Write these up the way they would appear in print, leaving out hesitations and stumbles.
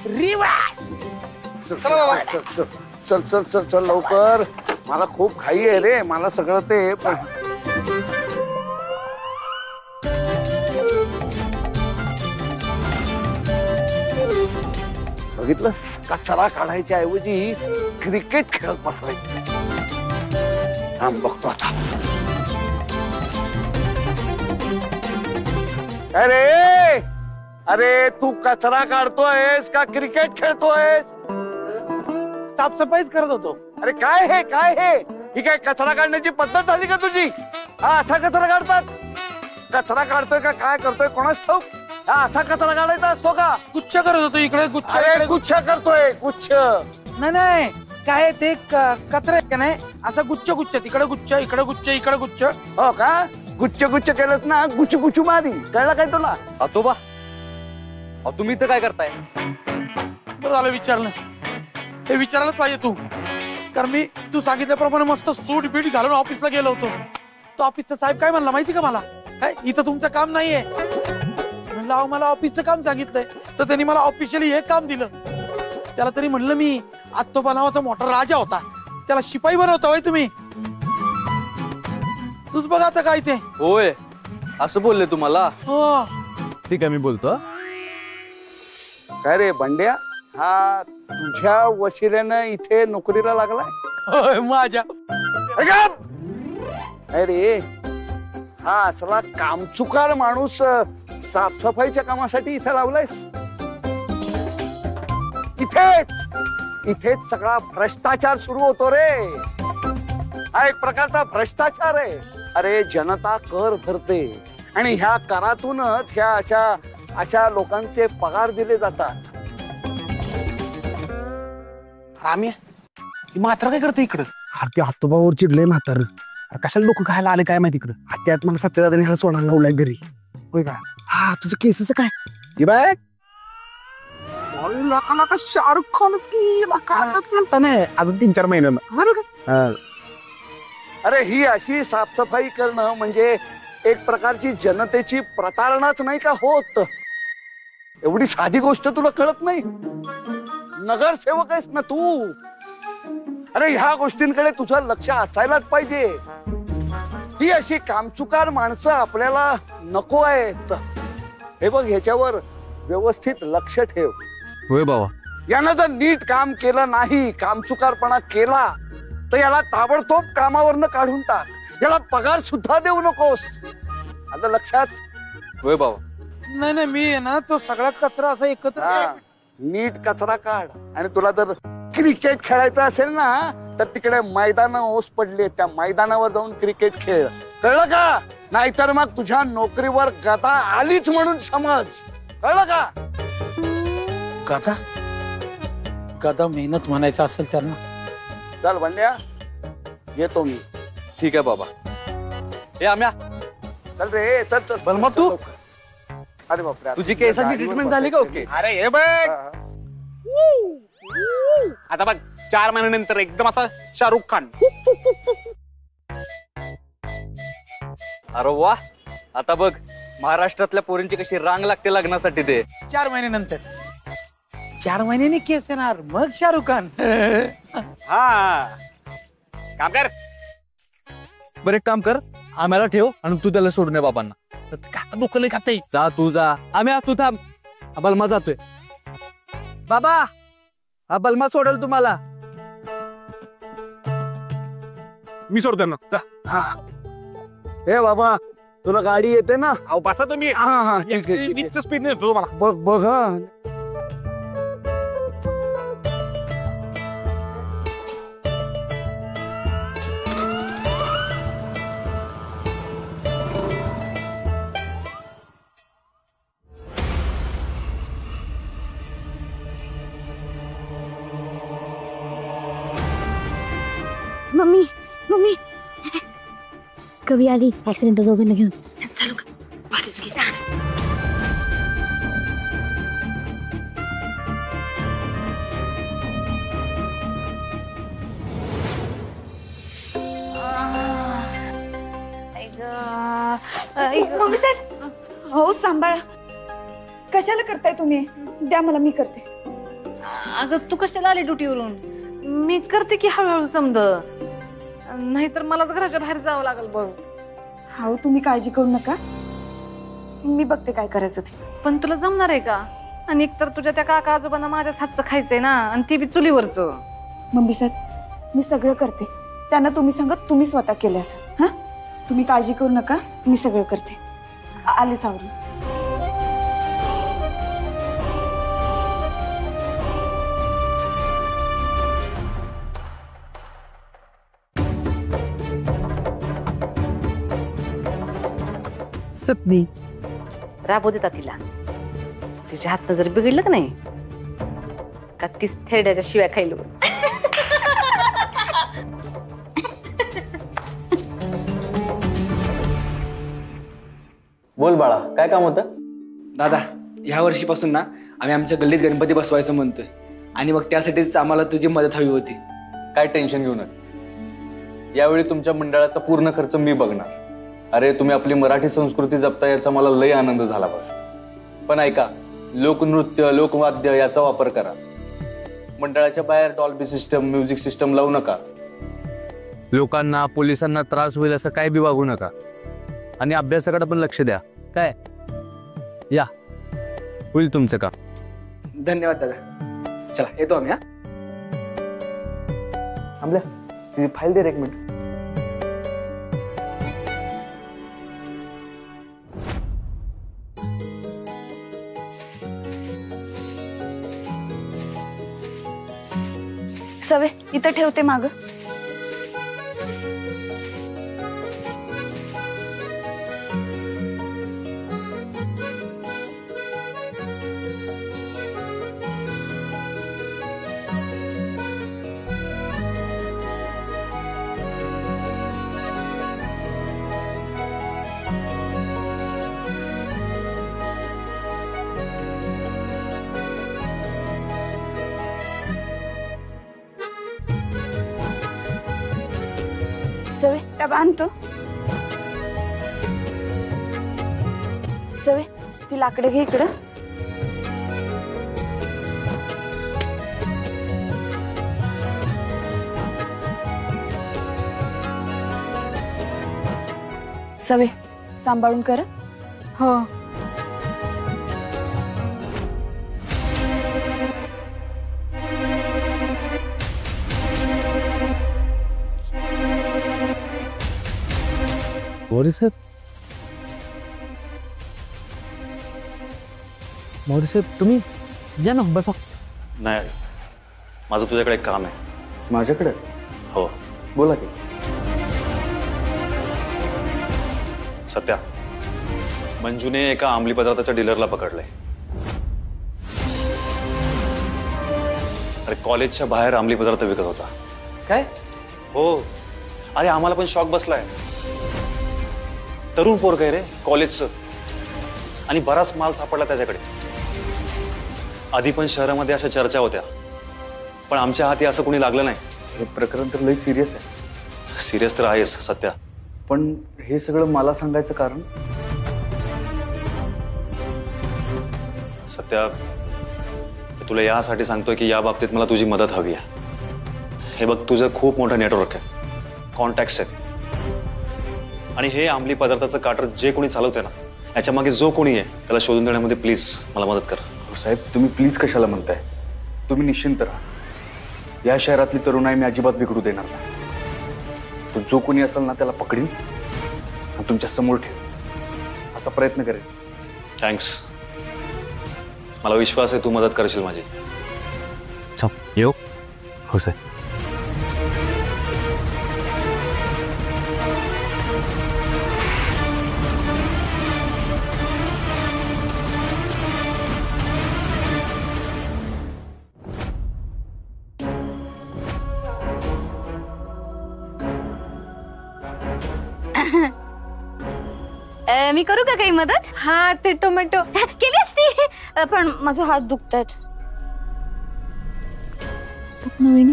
Reverse. चल चल चल चल लवकर, मला खूप घाई आहे रे, मला सगळं ते बघितलं, कचरा काढायच्या ऐवजी क्रिकेट खेळत बसलाय। थांब बघतो आता। अरे अरे तू कचरा काढतोयस का क्रिकेट खेळतोयस? साफसफाईच करत होतो। अरे काय हे काय हे? ही काय कचरा काढण्याची पद्धत झाली का तुझी? हा असा कचरा काढतात? कचरा काढतोय का काय करतोय कोणाच ठाऊक? हा असा कचरा काढायचा असतो का? गुच्छ करत होतो, इकडे गुच्छ अरे गुच्छ करतोय गुच्छ? नाही नाही, काय ते कचरा का नाही, असा गुच्छ गुच्छ, तिकडे गुच्छ इकडे गुच्छ इकडे गुच्छ। हो का? गुच्छ गुच्छ केलंस ना, गुच्छ गुच्छ मारी, कळलं काय तुला? आतोबा तुम्ही इथं काय करताय? बरं झालं विचारलं, हे विचारायलाच पाहिजे तू, कारण मी तू सांगितल्याप्रमाणे मस्त सूट बीट घालून ऑफिसला गेलो होतो। तो ऑफिसचा साहेब काय म्हणला माहिती का मला? इथं तुमचं काम नाहीये म्हणलं। अहो मला ऑफिसचं काम सांगितलंय, तर त्यांनी मला ऑफिशियली हे काम दिलं। त्याला तरी म्हणलं मी, आत्तोबा नावाचा मोठा राजा होता, त्याला शिपाई बनवता होय तुम्ही? तूच बघ आता काय ते। होय असं बोलले तुम्हाला? हो ठीक आहे, मी बोलतो। काय रे बंड्या, हा तुझ्या वशिल्यानं इथे नोकरीला लागलाय? होय माझ्या। अरे हा असला कामचुकार माणूस साफसफाईच्या कामासाठी इथे लावलायस? इथेच इथेच सगळा भ्रष्टाचार सुरू होतो रे। हा एक प्रकारचा भ्रष्टाचार आहे। अरे जनता कर भरते आणि ह्या करातूनच ह्या अशा अशा लोकांचे पगार दिले जातात। राम्या, ही मात्र काय करते इकडं? अरे ते आतोबावर चिडलंय म्हातार, कशाला डोकं खायला आले काय माहिती इकडं? त्यात मला सत्यदादाने ह्याला सोडायला लावलाय घरी। होय का? हा तुझं केसच काय? हे बघ लाका शाहरुख खानच की चालता नाही अजून 3-4 महिन्यांना। अरे ही अशी साफसफाई करणं म्हणजे एक प्रकारची जनतेची प्रतारणाच नाही का होत? एवढी साधी गोष्ट तुला कळत नाही? नगरसेवक आहेस ना तू? अरे ह्या गोष्टींकडे तुझं लक्ष असायलाच पाहिजे। ही अशी कामचुकार माणसं आपल्याला नको आहेत। हे बघ, ह्याच्यावर व्यवस्थित लक्ष ठेव। होय बाबा, यानं जर नीट काम केलं नाही, कामचुकारपणा केला, तर याला ताबडतोब कामावरनं काढून टाक। याला पगार सुद्धा देऊ नकोस, आता लक्षात? होय बाबा। नाही नाही, मी आहे ना तो सगळा कचरा असा एकत्र नीट कचरा काढ। आणि तुला जर क्रिकेट खेळायचं असेल ना, तर तिकडे मैदान ओस पडले, त्या मैदानावर जाऊन क्रिकेट खेळ, कळलं का? नाहीतर मग तुझ्या नोकरीवर गदा आलीच म्हणून समज, कळलं का? गदा गदा मेहनत म्हणायचं असेल त्यांना। चल बंड्या, येतो मी। ठीक आहे बाबा। हे आम्या चल रे, चल चल। पण मग तू? अरे बापरे, तुझी केसांची ट्रीटमेंट झाली का? ओके। अरे हे बघ, आता बघ 4 महिन्यानंतर एकदम असा शाहरुख खान। अरे वा, आता बघ महाराष्ट्रातल्या पोरींची कशी रांग लागते लग्नासाठी। ते 4 महिन्यानंतर 4 महिन्यांनी केस येणार, मग शाहरुख खान। हा काम कर। बरं एक काम कर, आम्हाला ठेव आणि तू त्याला सोडून ये बाबांना। काय डोकं लय खाते? जा तू जा, आम्ही तू थांब। बलमा जातोय बाबा, हा बलमा सोडेल तुम्हाला। मी सोडतो ना, जा। हे बाबा, तुला गाडी येते ना? अहो बसा तुम्ही। हा हा, वीजच्या स्पीडने येतो तुम्हाला। बघ बघ हा। मम्मी मम्मी, कवी आली ऍक्सिडेंट दोघांना घेऊन। चालू का? भाजीच घे। मम्मी साहेब, हो सांभाळा। कशाला करताय तुम्ही? द्या मला, मी करते। अगं तू कशाला आली ड्युटीवरून? मी करते की हळूहळू समज, नाहीतर मलाच घराच्या बाहेर जावं लागल बघ. हा तुम्ही काळजी करू नका, मी बघते काय करायचं ते. पण तुला जमणार आहे का? आणि एकतर तुझ्या त्या काका आजोबांना माझ्याच हातचं खायचंय ना, आणि ती बी चुलीवरचं. मम्मी साहेब मी सगळं करते, त्यांना तुम्ही सांगत तुम्ही स्वतः केलं असं. हा तुम्ही काळजी करू नका, मी सगळं करते. आलेच आवरून. सपनी राबू देतात तिला. तिच्या हातनं जर बिघडलं का नाही का तीच थेरड्याच्या शिव्या खायलो. बोल बाळा, काय काम होतं? दादा, ह्या वर्षीपासून ना आम्ही आमच्या गल्लीत गणपती बसवायचं म्हणतोय, आणि मग त्यासाठीच आम्हाला तुझी मदत हवी होती. काय टेन्शन घेऊ नका, यावेळी तुमच्या मंडळाचा पूर्ण खर्च मी बघणार. अरे तुम्ही आपली मराठी संस्कृती जपता याचा मला लय आनंद झाला बघा. पण ऐका, लोकनृत्य लोकवाद्य याचा वापर करा. मंडळाच्या बाहेर डॉल्बी सिस्टम म्युझिक सिस्टम लावू नका. लोकांना पोलिसांना त्रास होईल असं काय बी वागू नका, आणि अभ्यासाकडे पण लक्ष द्या. काय या होईल तुमचं काम. धन्यवाद दादा. चला येतो आम्ही. आमल्या तिची फाईल दे रे एक मिनिट. सवे इथं ठेवते माग. सवे त्या बांधतो. सवे ती लाकडं घे इकडं. सवे सांभाळून कर. हो. मोरे साहेब, मोरे साहेब तुम्ही या ना, बसा. नाही, माझं तुझ्याकडे एक काम आहे. माझ्याकडे? हो. बोला की. सत्या, मंजूने एका अंमली पदार्थाच्या डीलरला पकडलंय. अरे कॉलेजच्या बाहेर अंमली पदार्थ विकत होता. काय? हो. अरे आम्हाला पण शॉक बसलाय. तरुण पोरग आहे रे कॉलेजचं, आणि बराच माल सापडला त्याच्याकडे. आधी पण शहरामध्ये अशा चर्चा होत्या, पण आमच्या हाती असं कोणी लागलं नाही. हे प्रकरण तर लय सिरियस आहे. सिरियस तर आहेच सत्या, पण हे सगळं मला सांगायचं कारण? सत्या, तुला यासाठी सांगतोय की या बाबतीत मला तुझी मदत हवी आहे. हे बघ, तुझं खूप मोठं नेटवर्क आहे, कॉन्टॅक्ट्स आहेत, आणि हे अंमली पदार्थाचं काटर जे कोणी चालवते ना, याच्या मागे जो कोणी आहे त्याला शोधून देण्यामध्ये प्लीज मला मदत कर. साहेब तुम्ही प्लीज कशाला म्हणताय? तुम्ही निश्चिंत राहा. या शहरातली तरुणाई मी अजिबात बिघडू देणार नाही. तो जो कोणी असेल ना त्याला पकडीन आणि तुमच्या समोर ठेव असा प्रयत्न करेन. थँक्स. मला विश्वास आहे तू मदत करशील माझी. येऊ. हो साहेब. मी करू का काही मदत? हा, ते टोमॅटो केली असती, पण माझा हात दुखतायत. सपना,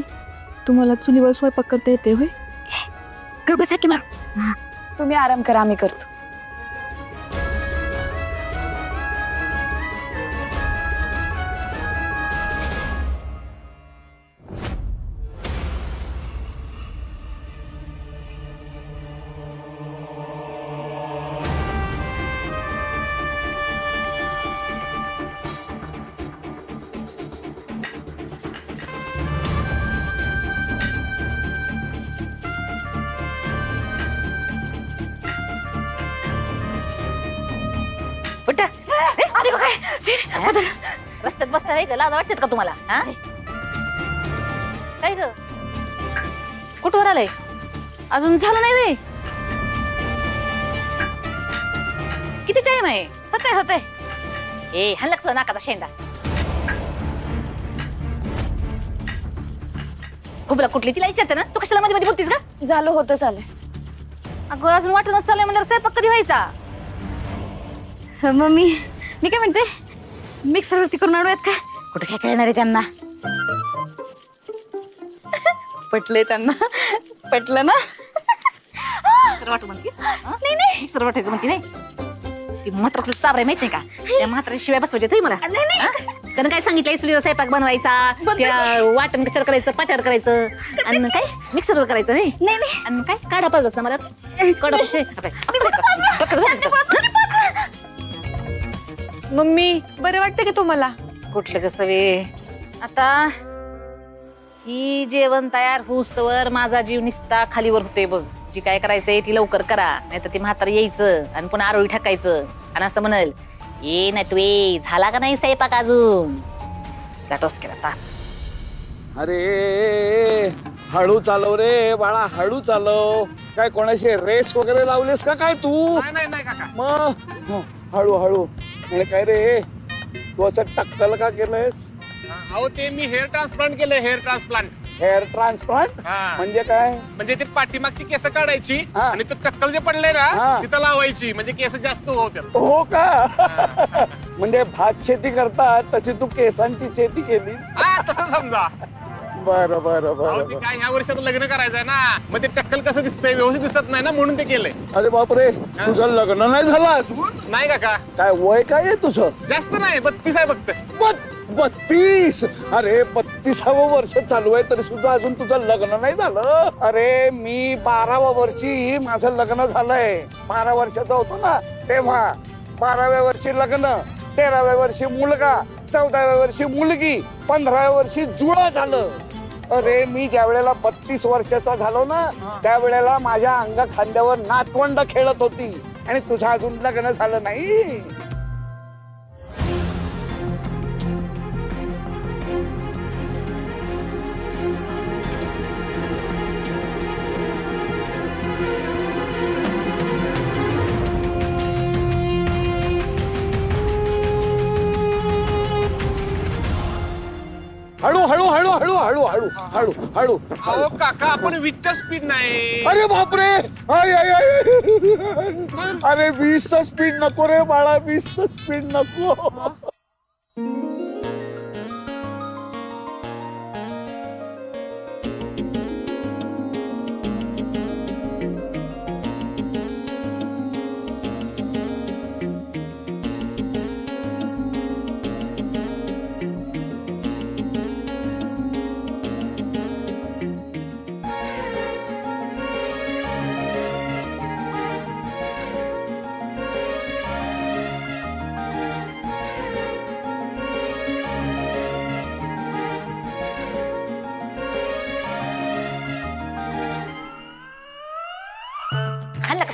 तुम्हाला चुलीवर स्वयंपाक करता येते होय? बसा की मग. तुम्ही आराम करा, आम्ही करतो. रस्त्यात बसता आहे का? लाज वाटतात का तुम्हाला? हा काय ग कुठवर आलंय? अजून झालं नाही वे? किती टाइम आहे? होतंय ए हल्लक नाकाचा शेंडा. खुबला कुठली तिला विचारते ना, तू कशाला मध्ये मध्ये बोलतीस का? झालं होतं चालय. अगं अजून वाटूनच चाललंय म्हणजे स्वयंपाक कधी व्हायचा? मम्मी मी काय म्हणते, मिक्सरवरती करून आणूयात का? कुठे काय कळणार आहे त्यांना? पटले त्यांना, पटलं ना? मिक्सर वाटू म्हणते? नाही मिक्सर वाटायचं म्हणते नाही. ती मात्र चाबराय माहित नाही का? त्या मात्र शिवाय बसवायचे तुम्ही मला. त्यानं काय सांगितलंय? चुलीवर स्वयंपाक बनवायचा, त्या वाटण कशावर करायचं, पाट्यावर करायचं आणि काय मिक्सरवर करायचं. नाही आणि काय काढा पाहिजे ना मला. मम्मी बरं वाटतं का तुम्हाला? कुठलं कसं वे आता ही जेवण तयार होऊस्तवर माझा जीव निसता खालीवर होते बघ. जी काय करायचंय ती लवकर करा, नाहीतर ती म्हातारी यायचं आणि पुन्हा आरोळी टाकायचं आणि असं म्हणल ए नटवे झाला का नाही स्वयंपाक अजून. स्टॅटस केला ताप. अरे हळू चालव रे बाळा, हळू चालव. काय कोणाशी रेस वगैरे लावलेस का काय तू? नाही काका. मग हळू हळू. म्हणजे काय रे तू असं टक्कल का केलंयस? अहो ते मी हेअर ट्रान्सप्लांट केलंय. हेअर ट्रान्सप्लांट म्हणजे काय? म्हणजे ते पाठीमागची केस काढायची हा. आणि तो टक्कल जे पडलंय ना हा. तिथं लावायची, म्हणजे केस जास्त होत्यात. हो का? म्हणजे भात शेती करतात तशी तू केसांची शेती केलीस? हा तसं समजा. बरं अहो ते काय ह्या वर्षात लग्न करायचंय ना, मग ते टक्कल कसं दिसतंय, व्यवस्थित दिसत नाही ना, म्हणून ते केलंय. अरे बापरे, तुझं लग्न नाही झालं अजून? नाही काका. काय वय काय आहे तुझं? जास्त नाही, 32 आहे फक्त. 32? अरे 32वं वर्ष चालू आहे तरी सुद्धा अजून तुझं लग्न नाही झालं? अरे मी 12व्या वर्षी माझं लग्न झालंय. 12 वर्षाचा होतो ना तेव्हा. 12व्या वर्षी लग्न, 13व्या वर्षी मुलगा, 14व्या वर्षी मुलगी, 15व्या वर्षी जुळं झालं. अरे मी ज्या वेळेला 32 वर्षाचा झालो ना त्यावेळेला माझ्या अंगा खांद्यावर नातवंड खेळत होती आणि तुझं अजून लग्न झालं नाही. हळू हळू हळू हळू हळू हळू हळू हळू. अहो काका आपण 20च्या स्पीड नाही. अरे बापरे, अरे 20चं स्पीड नको रे बाळा, 20चं स्पीड नको.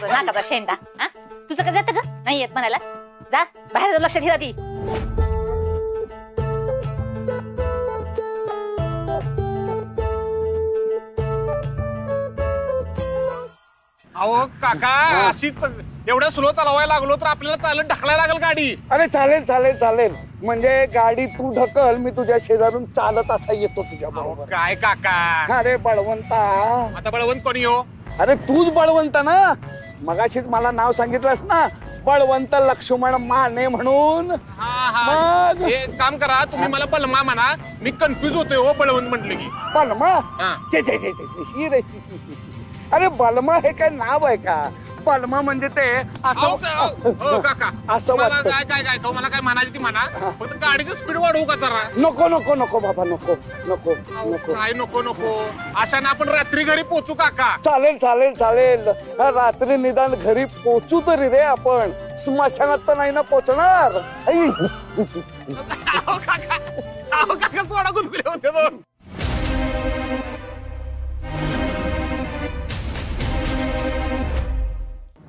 नाकाचा शेंडा. तुझं काय जातं ग? नाही येत म्हणायला. जा बाहेर लक्ष ठेवा ती. अहो काका अशीच एवढ्या स्लो चालवायला लागलो तर आपल्याला चालत ढकलायला लागेल गाडी. अरे चालेल चालेल चालेल. म्हणजे गाडी तू ढकल, मी तुझ्या शेजारून चालत असा येतो तुझ्या बरोबर. काय काका? अरे बळवंता. आता बळवंत कोणी हो? अरे तूच बळवंत ना. मगाशीच मला नाव सांगितलंस ना, बळवंत लक्ष्मण माने म्हणून. मग एक काम करा, तुम्ही मला बलमा म्हणा. मी कन्फ्युज होतोय हो बळवंत म्हटलं की. बलमा? हा. अरे बलमा हे काय नाव आहे का? बलमा म्हणजे ते असं काका असं वाटतं. काय काय तो मला काय म्हणायची ती म्हणा, फक्त गाडीची स्पीड वाढवू का जरा? नको नको नको बाबा, नको नको नको. काय नको नको? अशाने आपण रात्री घरी पोहोचू काका. चालेल चालेल चालेल. रात्री निदान घरी पोहोचू तरी रे आपण. स्मशानात तर नाही ना पोहोचणार? काका सोडा गुदगुले होते दोन.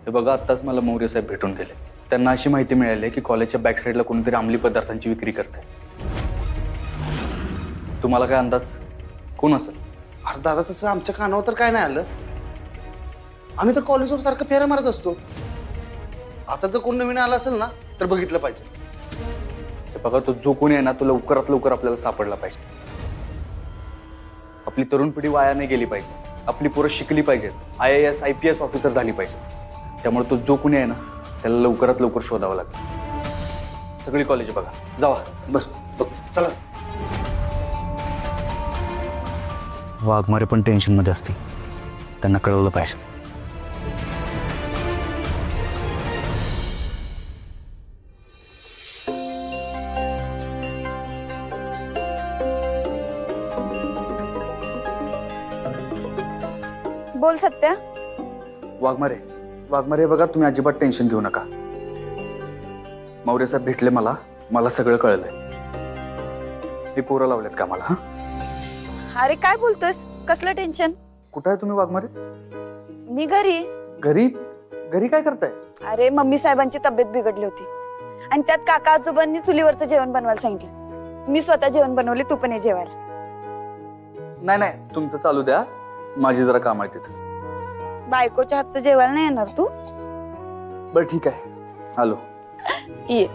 हे बघा आत्ताच मला मौर्य साहेब भेटून गेले. त्यांना अशी माहिती मिळाली की कॉलेजच्या बॅक साईडला कोणीतरी अंमली पदार्थांची विक्री करते. तुम्हाला काय अंदाज कोण असेल? अरे दादा तसं आमच्या कानावर तर काय नाही आलं. आम्ही तर कॉलेजवर सारखं फेऱ्या मारत असतो. आता जर कोण नवीन आला असेल ना तर बघितलं पाहिजे. हे बघा, तो जो कोणी आहे ना तो लवकरात लवकर आपल्याला सापडला पाहिजे. आपली तरुण पिढी वाया नाही गेली पाहिजे. आपली पोरं शिकली पाहिजेत, IAS IPS ऑफिसर झाली पाहिजे. त्यामुळे तो जो कोणी आहे ना त्याला लवकरात लवकर शोधावं लागेल. सगळी कॉलेज बघा, जावा. बरं बघतो, चला. वाघमारे पण टेन्शन मध्ये असतील, त्यांना कळवलं पाहिजे. बोल सत्या. वाघमारे बघा, तुम्ही अजिबात टेन्शन घेऊ नका. मौर्य साहेब भेटले मला सगळं कळलंय. मी पोरं लावलेत का मला? अरे काय बोलतोस? कसलं टेन्शन? कुठं आहे तुम्ही वाघमारे? मी घरी. घरी काय करताय? अरे मम्मी साहेबांची तब्येत बिघडली होती आणि त्यात काका आजोबांनी चुलीवरचं जेवण बनवायला सांगितलं. मी स्वतः जेवण बनवले, तू पण ये जेवायला. नाही, तुमचं चालू द्या, माझी जरा काम आहे तिथं. बायकोच्या हातचं जेवायला नाही येणार तू? बरं ठीक आहे, आलो. ये.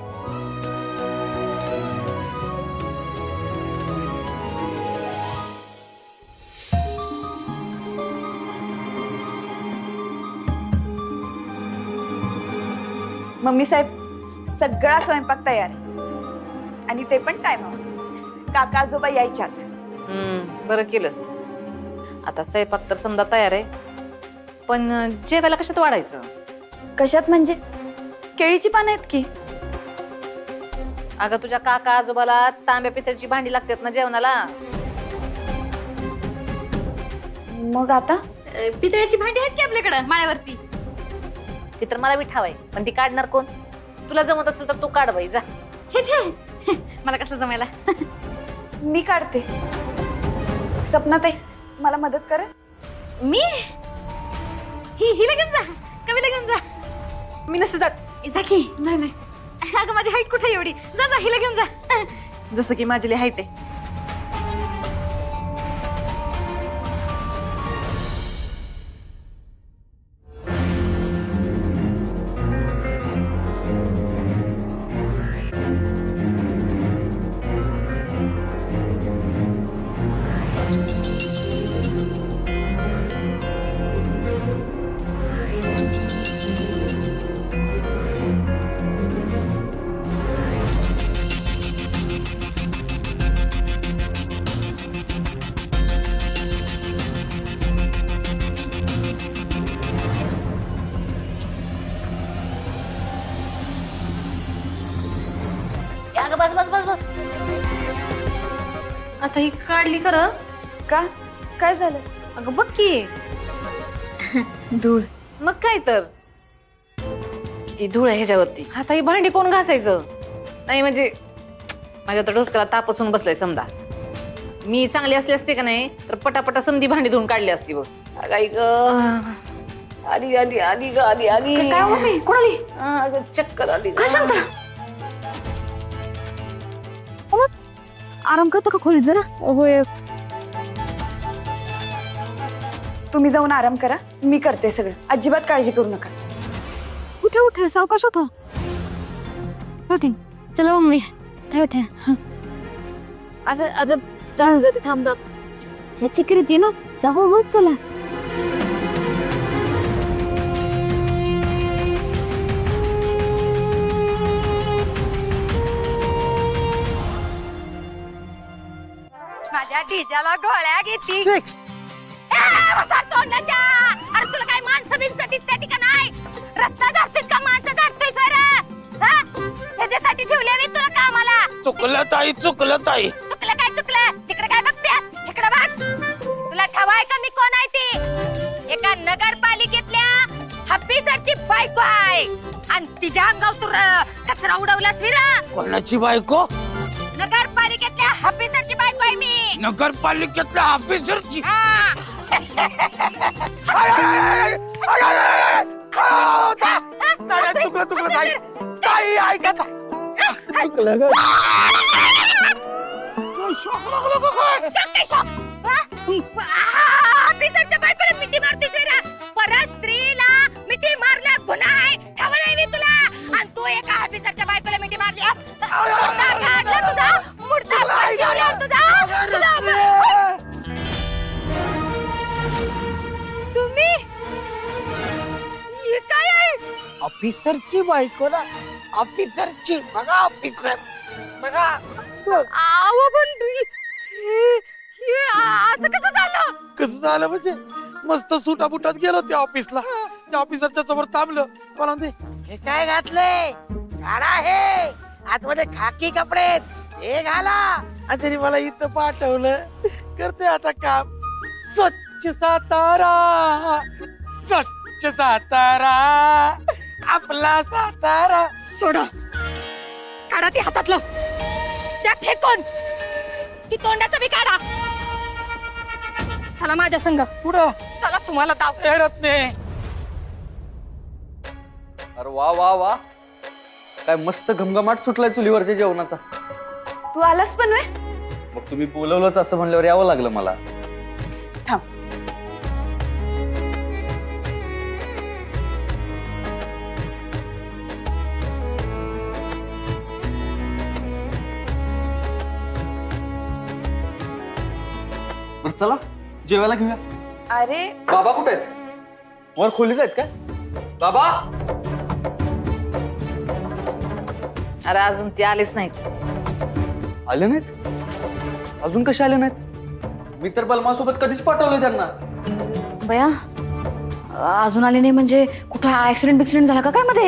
मम्मी साहेब, सगळा स्वयंपाक तयार आहे आणि ते पण टायमावर. काका आजोबा यायच्यात. बरं केलंस. आता स्वयंपाक तर समजा तयार आहे, पण जेवायला कशात वाढायचं? कशात म्हणजे? केळीची पानं आहेत की. अगं तुझ्या काका आजोबाला तांब्या पितळची भांडी लागतात ना जेवणाला. मग आता पितळ्याची भांडी आहेत की आपल्याकडे माळ्यावरती? ती तर मला विठावाय, पण ती काढणार कोण? तुला जमत असेल तर तू काढ बाई, जा. छे छे, मला कसं जमायला? मी काढते. सपना ताई, मला मदत कर. मी हिला घेऊन जा, कवीला घेऊन जा. मी नसते जात. जा की. नाही. अगं माझी हाईट कुठे एवढी? जा हिला घेऊन जा. जसं की माझी हाईट आहे. बस बस बस बस. आता ही काढली खरं का? काय झालं? अगं बघ की धूळ. मग काय तर किती धूळ आहे ह्याच्यावरती. आता ही भांडी कोण घासायचं? नाही म्हणजे माझ्या तर डोसक्याला तापसून बसलाय समजा. मी चांगली असली असते का नाही तर पटापटा समधी भांडी धुवून काढली असती बघ. आई ग आली आली आली ग आली आली. काय मम्मी? कोण आली? अगं चक्कर आली. काय सांगता? आराम करतो का खोलीत जरा? होय. तुम्ही जाऊन आराम करा, मी करते सगळं. अजिबात काळजी करू नका. उठे उठे, सावकाश होता. उठे, चला मम्मी. उठे. आता जाते, थांब चक्कर येते ना. जाऊ मग, चला. माझ्या डीजाला गोळ्या घेती. तोंडाच्या. अरे तुला काय माणसं बिनसं दिसते का नाही? रस्ता झाडतोय का माणसं झाडतोय सर? त्याच्यासाठी ठेवले तुला कामाला. चुकलं ताई. चुकलं काय चुकलं? तिकडे काय बघतेस? इकडे बघ. तुला ठावाय का मी कोण आहे ती? एका नगरपालिकेतल्या हप्पीसरची बायको आहे आणि तिच्या अंगावर तू कचरा उडवलास विरा. कोणाची बायको? नगरपालिकेतल्या हप्पीसरची बायको आहे मी. नगरपालिकेतल्या ऑफिसरची? चुकलं ताई. आई ऐका ऐकलं ग ऑफिसरच्या बायकोला मिठी मारतीस रे परत स्त्रीला मिठी मारणं गुन्हा आहे ठाव नाही मी तुला आणि तू एका ऑफिसरच्या बायकोला मिठी मारलीस तुझा मुर्दा पाशिवला तुझा तुम्ही हे काय आहे ऑफिसरची बायको ना ऑफिसरची बघा ऑफिसर बघा आव पण हे असं कसं झालं कसं झालं म्हणजे मस्त सुटा बुटात गेलो त्या ऑफिसला त्या ऑफिसरच्या समोर थांबलं मला म्हणते हे काय घातलंय काढा हे आतमध्ये खाकी कपडे हे घाला आणि तरी मला इथं पाठवलं करते आता काम स्वच्छ सातारा स्वच्छ सातारा आपला सातारा सोडा काढा ते हातातलं त्या फेकून ती तोंडाचं बी काढा चला माझ्या संग पुढं चला तुम्हाला दाव रत्ने अरे वा वा वा काय मस्त घमघमाट सुटलाय चुलीवरच्या जेवणाचा. तू आलास पण वे मग तुम्ही बोलवलंच असं म्हणल्यावर यावं लागलं मला. थांब. बरं चला जेवायला घेऊया. अरे बाबा कुठे आहेत? वर खोलीत आहेत काय बाबा? अरे अजून ते आलेच नाहीत. आले नाहीत? अजून कसे आले नाहीत? मी तर बलमासोबत कधीच पाठवलं त्यांना. बया अजून आले नाही म्हणजे कुठं ऍक्सिडेंट बिक्सिडेंट झाला का काय मध्ये?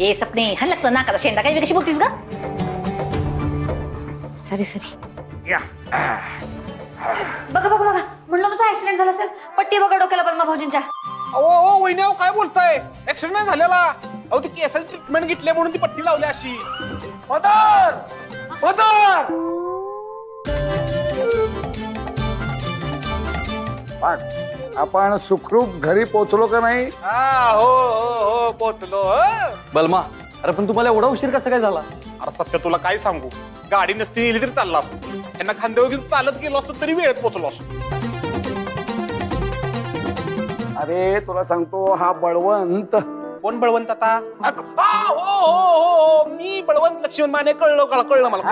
ये सपने हा लागतं नाकाचा शेंडा काय कशी बोलतीस का? सरी सरी बघा बघा बघा म्हणलं होतं ऍक्सिडेंट झाला असेल. पट्टी बघा डोक्याला बलमा भाऊजींच्या. ओ वहिनी काय बोलताय? ऍक्सिडेंट नाही झालेला. अहो ती केसाची ट्रीटमेंट घेतली म्हणून ती पट्टी लावली अशी. आपण सुखरूप घरी पोहोचलो का नाही? हो पोहोचलो. बलमा अरे पण तुम्हाला एवढा उशीर कसा काय झाला? अरे सत्य तुला काय सांगू, गाडी नसती नेली तरी चालला असत. यांना खांद्यावर घेऊन चालत गेलो असतो तरी वेळेत पोहोचलो असतो. अरे तुला सांगतो हा बळवंत. कोण बळवंत आता? हो मी बळवंत लक्ष्मण माने. कळलं मला.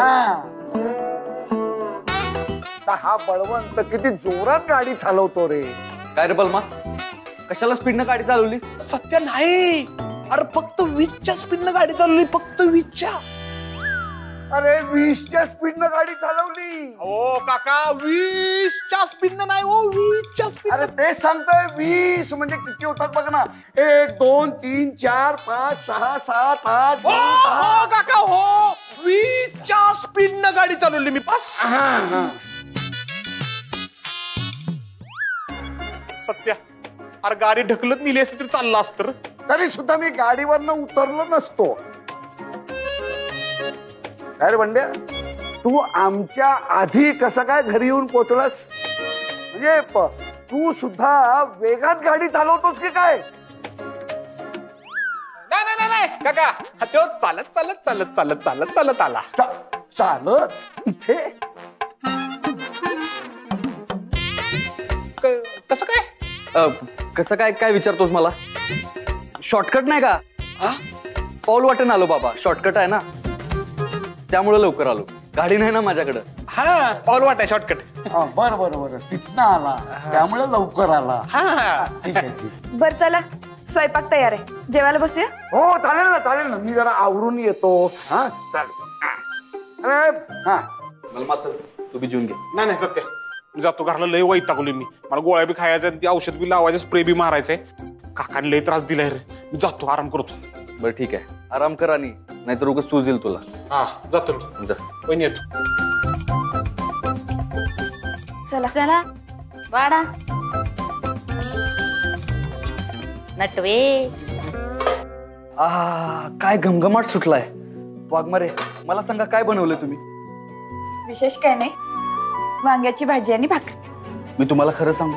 हा बळवंत किती जोरात गाडी चालवतो रे. काय रे बलमा कशाला स्पीडनं गाडी चालवली? सत्य नाही. अरे फक्त 20च्या स्पीडनं गाडी चालवली. फक्त 20च्या. अरे 20च्या स्पीडनं गाडी चालवली. ओ काका 20च्या स्पीडनं नाही. 20च्या स्पीड. अरे तेच सांगतोय. 20 म्हणजे किती होतात बघ ना. 1 2 3 4 5 6 7 8 हो काका हो 20च्या स्पीडनं गाडी चालवली मी. बस. सत्य अरे गाडी ढकलत नेली असती तरी चाललं असतं. तरी सुद्धा मी गाडीवरनं उतरलो नसतो. अरे बंड्या तू आमच्या आधी कसं काय घरी येऊन पोहोचलास? म्हणजे तू सुद्धा वेगात गाडी चालवतोस की काय? नाही काका तो चालत चालत चालत चालत चालत चालत आला. चालत इथे? कसं काय? कसं काय काय विचारतोस मला? शॉर्टकट नाही का? पाऊल वाटेन आलो बाबा. शॉर्टकट आहे ना त्यामुळे लवकर आलो. गाडी नाही ना माझ्याकडं. हा पाऊल वाट आहे शॉर्टकट. बरं तिथनं आला त्यामुळे लवकर आला. ठीक आहे. बर चला स्वयंपाक तयार आहे. जेवायला बसूया. हो चालेल ना. मी जरा आवरून येतो. हा चालेल. अरे हा बलमा चल तू बी जेवून घे. नाही सत्य मी जातो घरला. लय वैतागलोय मी. मला गोळ्या बी खायच्या ती औषध बी लावायचं स्प्रे बी मारायचंय. काकाने लय त्रास दिलाय रे. मी जातो आराम करतो. बरं ठीक आहे आराम कर आणि नाहीतर उगाच सूज येईल तुला. हा जातो मी. जा. वहिनी येतो. चला चला वाडा नटवे. काय घमघमाट सुटलाय. वाघमारे मला सांगा काय बनवलं तुम्ही? विशेष काय नाही. वांग्याची भाजी आणि भाकरी. मी तुम्हाला खरं सांगू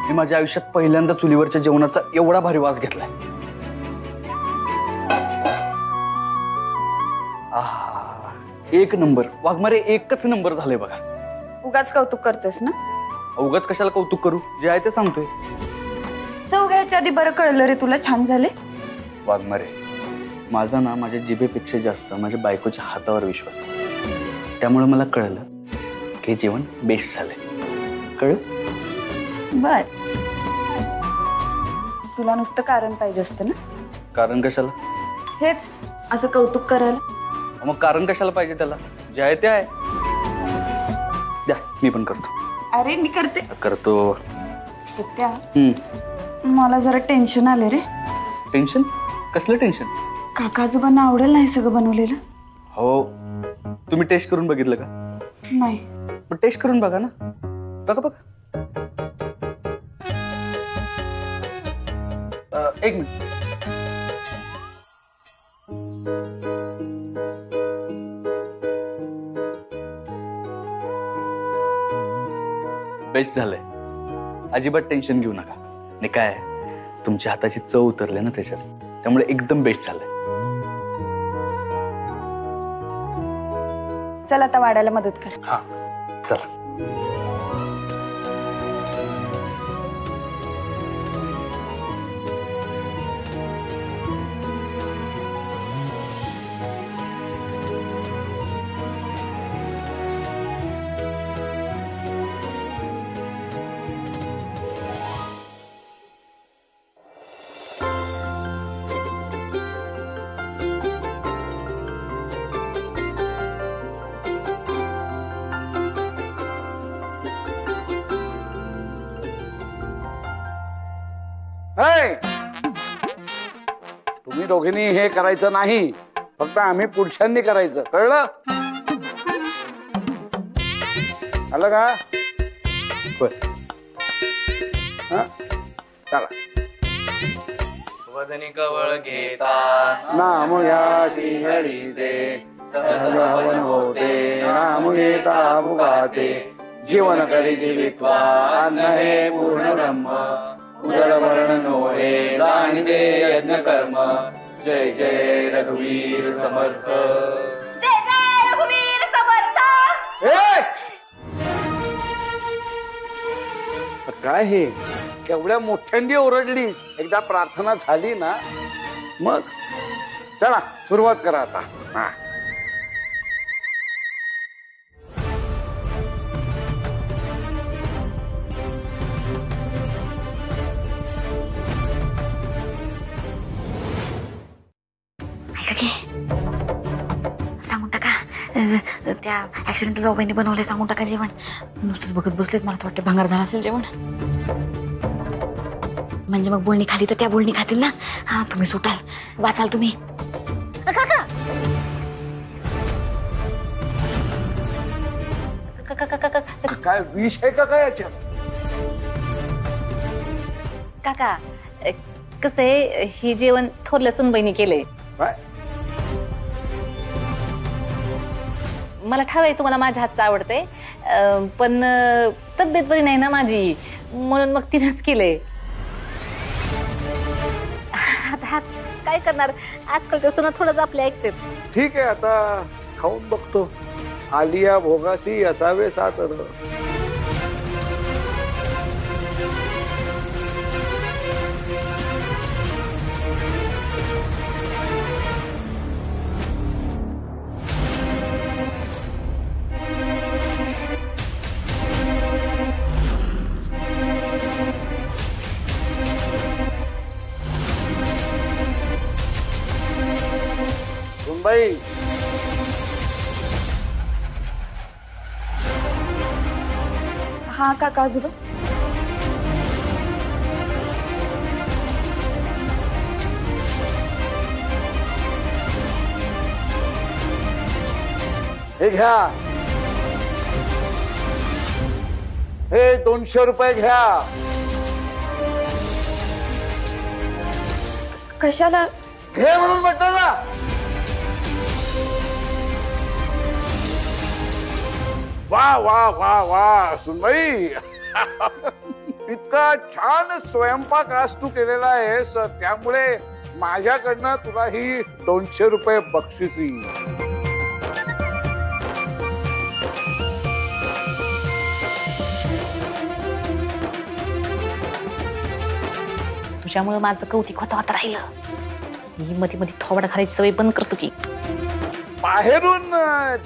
मी माझ्या आयुष्यात पहिल्यांदा चुलीवरच्या जेवणाचा एवढा भारी वास घेतलाय. एक नंबर वाघमारे, एकच नंबर झाले बघा. उगाच कौतुक करतेस ना? उगाच कशाला कौतुक करू, जे आहे ते सांगतोय. चव घ्यायच्या आधी बरं कळलं रे तुला छान झाले. वाघमारे, माझा ना माझ्या जिभेपेक्षा जास्त माझ्या बायकोच्या हातावर विश्वास आहे. त्यामुळे मला कळलं की जेवण बेस्ट झालंय. कळलं? बर, तुला नुसतं कारण पाहिजे असतं ना? कारण कशाला? हेच असं कौतुक करायला. मग कारण कशाला पाहिजे त्याला, जे आहे ते आहे. द्या, मी पण करतो. अरे मी करते. करतो. सत्या, मला जरा टेन्शन आले रे. टेन्शन? कसलं टेन्शन? काका आजोबांना आवडेल नाही सगळं बनवलेलं? हो. तुम्ही टेस्ट करून बघितलं का? नाही. पण टेस्ट करून बघा ना. बघा बघा. एक मिनिट. बेस्ट झालंय. अजिबात टेन्शन घेऊ नका. आणि काय, तुमच्या हाताची चव उतरली ना त्याच्यात, त्यामुळे एकदम बेस्ट झालंय. चल आता वाढायला मदत कर. हा चला. तुम्ही दोघींनी हे करायचं नाही, फक्त आम्ही पुरुषांनी करायचं. कळलं? आलं का? चला. वदनी कवळ घेता नाम घ्यासी हरीचे सहज हवन होते. नाम घेता मुगाचे जीवन करी जीवित्वा. अन्न हे पूर्ण ब्रह्म उदर वर्ण नोहे. जाणते यज्ञ कर्म. जय जय रघुवीर समर्थ. जय जय रघुवीर समर्थ. काय हे केवढ्या मोठ्यांनी ओरडली. एकदा प्रार्थना झाली ना मग चला सुरुवात करा आता. हा. सांगून टाका त्या ऍक्सिडेंट जाऊबाईंनी बनवले. सांगून टाका जेवण. नुसतंच बघत बसलेत. मला तर वाटतं भंगार झाला असेल जेवण. म्हणजे मग बोलणी खाली तर त्या बोलणी खातील ना. हा तुम्ही सुटाल, वाचाल तुम्ही. काय विष आहे का काय याच्यात? काका कसं आहे, हे जेवण थोरल्या सुनबाईंनी केलंय. मला ठाव आहे तुम्हाला माझ्या हातचं आवडतंय, पण तब्येत बरी नाही ना माझी, म्हणून मग तिनंच केलंय. आता काय करणार, आजकालच्या सुना थोडंच आपल्या ऐकतात. ठीक आहे, आता खाऊन बघतो. आलिया भोगासी असावे सातर. सुनबाई, हा काका आजोबा. हे घ्या, हे 200 रुपये घ्या. कशाला? घे म्हणून म्हटलं ना. वा वा वा वा सुनबाई, इतका छान स्वयंपाक आज तू केलेला आहेस, त्यामुळे माझ्याकडनं तुला ही 200 रुपये बक्षीस येईल. तुझ्यामुळे माझं कौतिक होता होता राहिलं. ही मध्ये मध्ये थोबाडा खायची सवय बंद करतो की. बाहेरून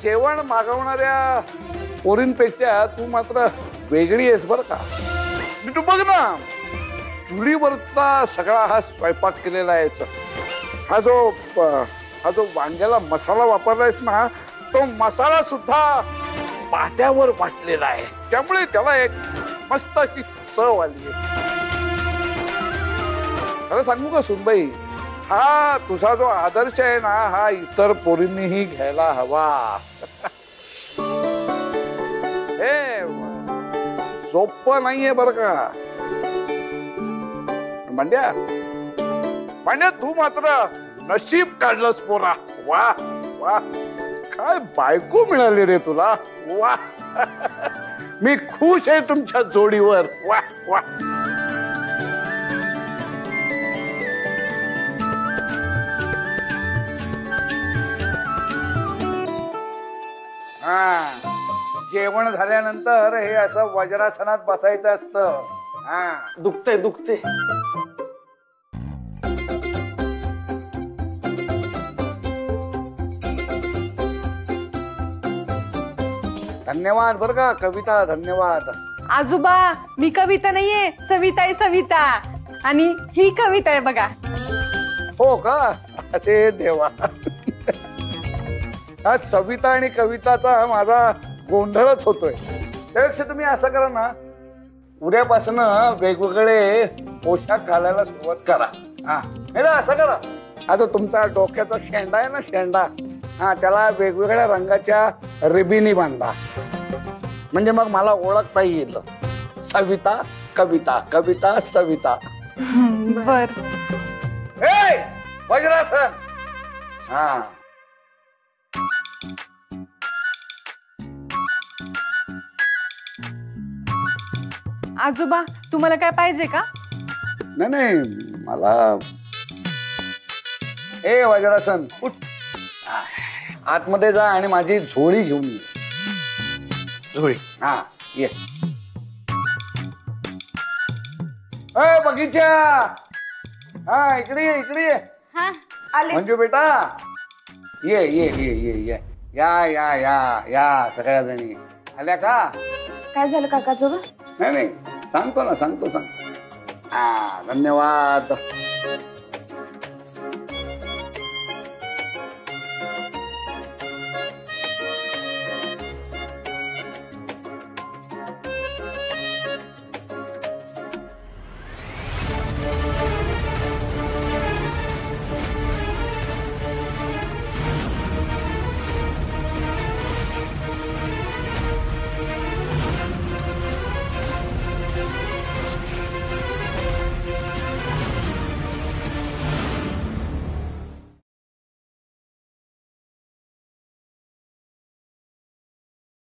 जेवण मागवणाऱ्या पोरींपेक्षा तू मात्र वेगळी आहेस बर का. तू बघ ना, चुलीवरचा सगळा हा स्वयंपाक केलेला आहे. हा जो वांग्याला मसाला वापरलायस ना, तो मसाला सुद्धा पाट्यावर वाटलेला आहे, त्यामुळे त्याला एक मस्त अशी चव आली आहे. खरं सांगू का सुनबाई, हा तुझा जो आदर्श आहे ना, हा इतर पोरींनीही घ्यायला हवा. हे सोपं नाहीये बर का. पांड्या तू मात्र नशीब काढलंस पोरा. वा वा, काय बायको मिळाली रे तुला. वा, मी खुश आहे तुमच्या जोडीवर. वा वा. हा, जेवण झाल्यानंतर हे असं वज्रासनात बसायचं असतं. हा, दुखते धन्यवाद बर का कविता, धन्यवाद. आजोबा, मी कविता नाहीये, सविता आहे, सविता. आणि ही कविता आहे बघा. हो का, अरे देवा. हा सविता आणि कविताचा माझा गोंधळच होतोय. त्यापेक्षा तुम्ही असं करा ना, उद्यापासून वेगवेगळे पोशाख घालायला सुरुवात करा. हा, असं करा. आता तुमचा डोक्याचा शेंडा आहे ना, शेंडा, हा, त्याला वेगवेगळ्या रंगाच्या रिबिनी बांधा, म्हणजे मग मला ओळखता येईल. सविता कविता, कविता सविता. बर. वज्रासन. हा, आजोबा, तुम्हाला काय पाहिजे का? नाही मला. ए वज्रासन, उठ. आतमध्ये जा आणि माझी झोळी घेऊन ये. झोळी. हा, ये. बगीचा. हा, इकडे ये, इकडे ये. मंजू बेटा, ये ये ये ये ये. या या या या, सगळ्या जणी आल्या का? काय झालं काकाजोबा? नाही सांगतो ना, सांगतो. हा, धन्यवाद.